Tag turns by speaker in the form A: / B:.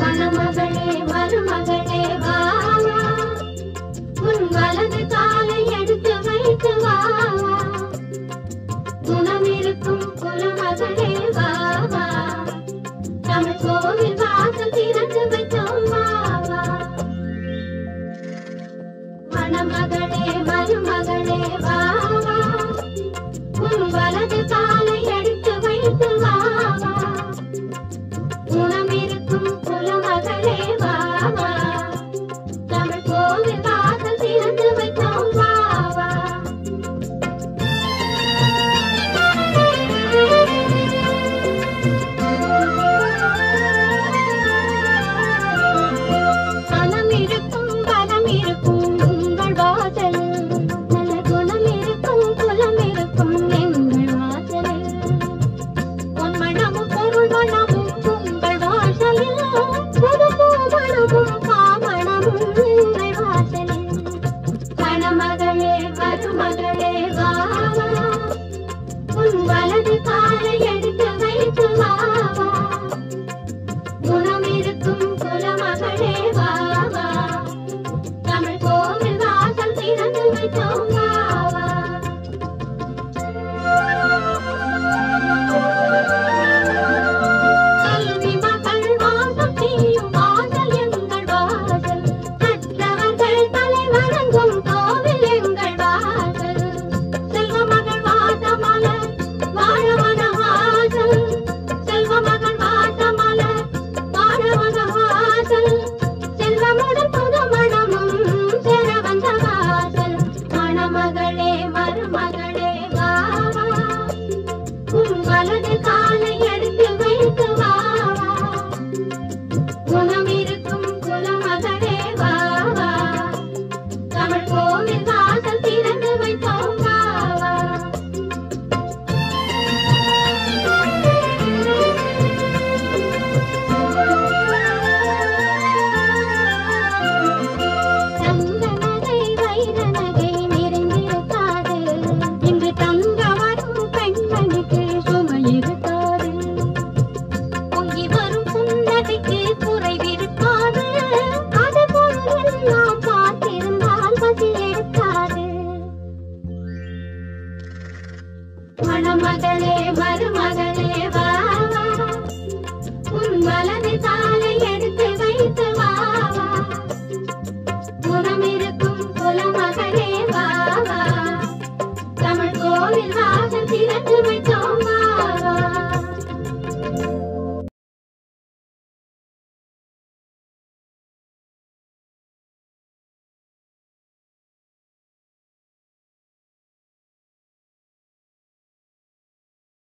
A: மணமகளே மருமகளே வா வா, உன் வலது காலை எடுத்து வைத்து வா வா, குணமிருக்கும் குலமகளே வா வா, தமிழ் கோவில் வாசல் திறந்து வைத்தோம் வா வா. மணமகளே மருமகளே வா வா, உன் வலது காலை எடுத்து வைத்து வா வா, குணமிருக்கும் குலமகளே வா வா, தமிழ் கோவில் வாசல் திறந்து வைத்தோம் வா வா. பணம் இருக்கும் பலம் இருக்கும் உங்கள் வாசலில், நல்ல குணம் இருக்கும் குலம் இருக்கும் எங்கள் வாசலில், பொன்மணமும் பொருள் வளமும் உங்கள் வாசலில், புது பூமணமும் பாமணமும் எங்கள் வாசலில். மணமகளே மருமகளே வா வா, உன் வலது காலை